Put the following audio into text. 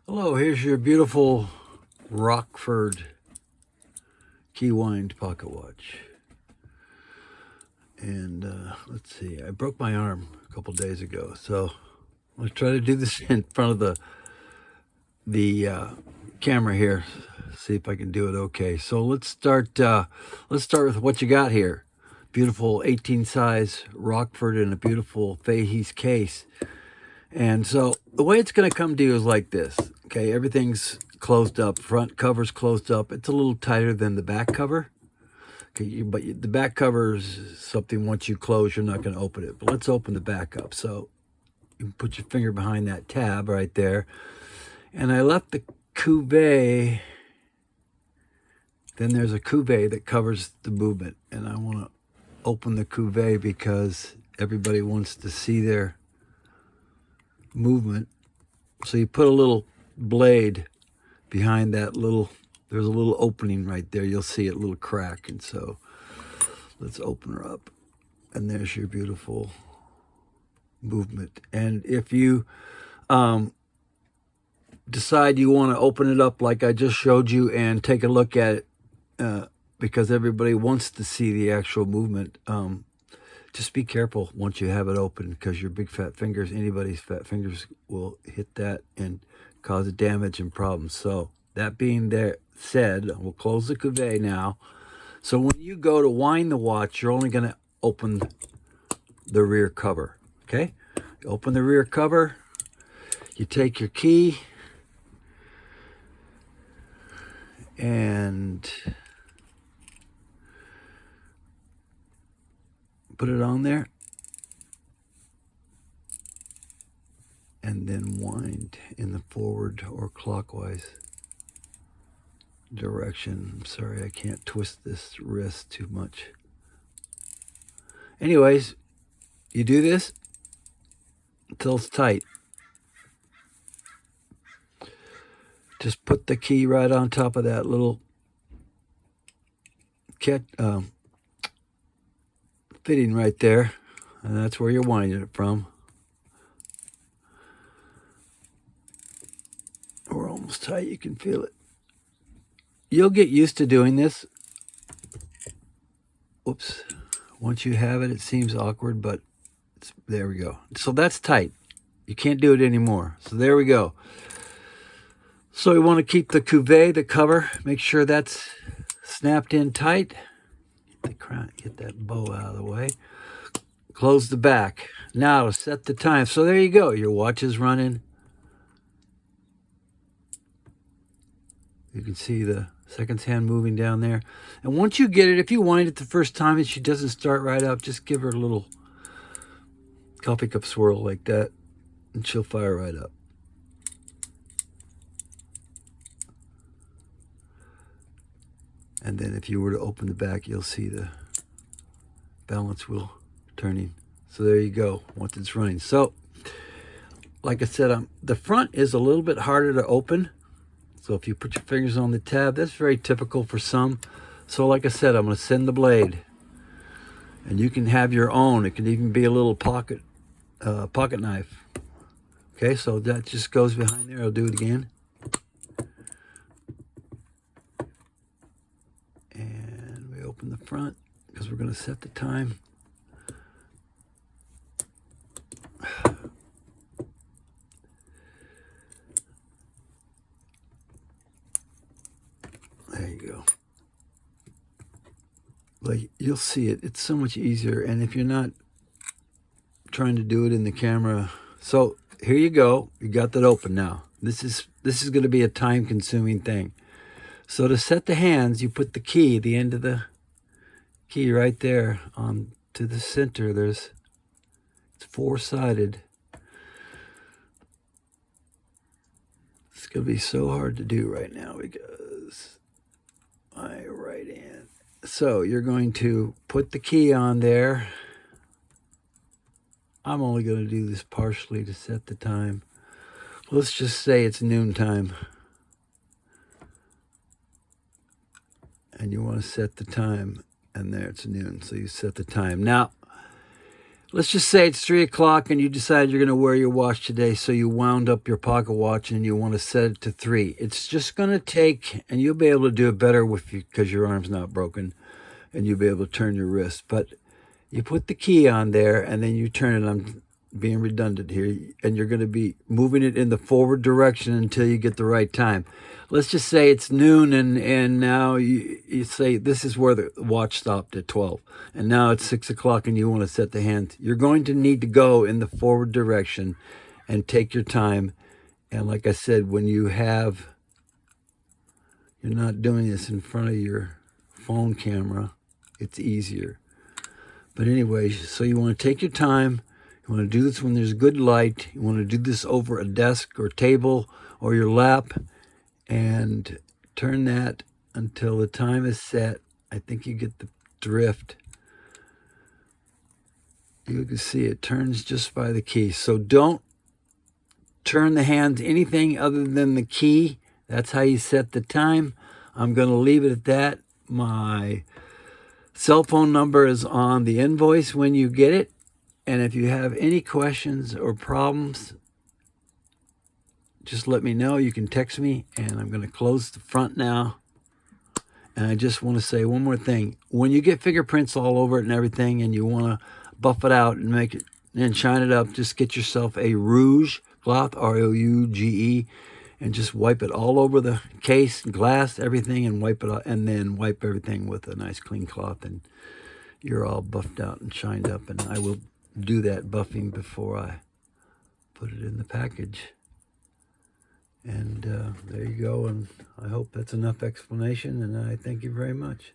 Hello, here's your beautiful Rockford key wind pocket watch. And let's see, I broke my arm a couple days ago, so I'm gonna try to do this in front of the camera here. See if I can do it okay. So let's start. Let's start with what you got here. Beautiful 18 size Rockford in a beautiful Fahys case. And so the way it's going to come to you is like this. Okay, everything's closed up. Front cover's closed up. It's a little tighter than the back cover. Okay, but the back cover is something once you close, you're not going to open it. But let's open the back up. So you can put your finger behind that tab right there. And I left the cuvee. Then there's a cuvee that covers the movement. And I want to open the cuvee because everybody wants to see their movement. So you put a little blade behind that there's a little opening right there. You'll see it, a little crack. And so let's open her up. And there's your beautiful movement. And if you decide you want to open it up like I just showed you and take a look at it, because everybody wants to see the actual movement, just be careful once you have it open, because your big fat fingers, anybody's fat fingers, will hit that and cause damage and problems. So that being said, we'll close the cuvee now. So when you go to wind the watch, you're only going to open the rear cover. Okay? You open the rear cover. You take your key and put it on there, and then wind in the forward or clockwise direction. I'm sorry, I can't twist this wrist too much. Anyways, you do this until it's tight. Just put the key right on top of that little fitting right there, and that's where you're winding it from. We're almost tight. You can feel it. You'll get used to doing this. Whoops. Once you have it, it seems awkward, but there we go. So that's tight. You can't do it anymore. So there we go. So we want to keep the cuvee, the cover, make sure that's snapped in tight. Get that bow out of the way. Close the back. Now set the time. So there you go. Your watch is running. You can see the seconds hand moving down there. And once you get it, if you wind it the first time and she doesn't start right up, just give her a little coffee cup swirl like that, and she'll fire right up. And then if you were to open the back, you'll see the balance wheel turning. So there you go, once it's running. So, like I said, the front is a little bit harder to open. So if you put your fingers on the tab, that's very typical for some. So like I said, I'm going to send the blade. And you can have your own. It can even be a little pocket knife. Okay, so that just goes behind there. I'll do it again. And we open the front because we're going to set the time. There you go. Like, you'll see it. It's so much easier. And if you're not trying to do it in the camera, so here you go. You got that open now. This is going to be a time-consuming thing. So to set the hands, you put the key, the end of the key right there on to the center. It's four-sided. It's going to be so hard to do right now because my right hand. So you're going to put the key on there. I'm only going to do this partially to set the time. Let's just say it's noontime. And you want to set the time, and there it's noon, so you set the time. Now, let's just say it's 3 o'clock and you decide you're going to wear your watch today, so you wound up your pocket watch and you want to set it to 3. It's just going to take, and you'll be able to do it better with you because your arm's not broken and you'll be able to turn your wrist. But you put the key on there and then you turn it. I'm being redundant here, and you're going to be moving it in the forward direction until you get the right time. Let's just say it's noon and now you say this is where the watch stopped at 12, and now it's 6 o'clock and you want to set the hand. You're going to need to go in the forward direction and take your time. And like I said, when you're not doing this in front of your phone camera, it's easier. But anyway, so you want to take your time. You want to do this when there's good light. You want to do this over a desk or table or your lap, and turn that until the time is set. I think you get the drift. You can see it turns just by the key. So don't turn the hands anything other than the key. That's how you set the time. I'm going to leave it at that. My cell phone number is on the invoice when you get it. And if you have any questions or problems, just let me know. You can text me, and I'm going to close the front now. And I just want to say one more thing. When you get fingerprints all over it and everything, and you want to buff it out and make it and shine it up, just get yourself a rouge cloth, R-O-U-G-E, and just wipe it all over the case, glass, everything, and wipe it out, and then wipe everything with a nice clean cloth, and you're all buffed out and shined up. And I will do that buffing before I put it in the package. And there you go, and I hope that's enough explanation, and I thank you very much.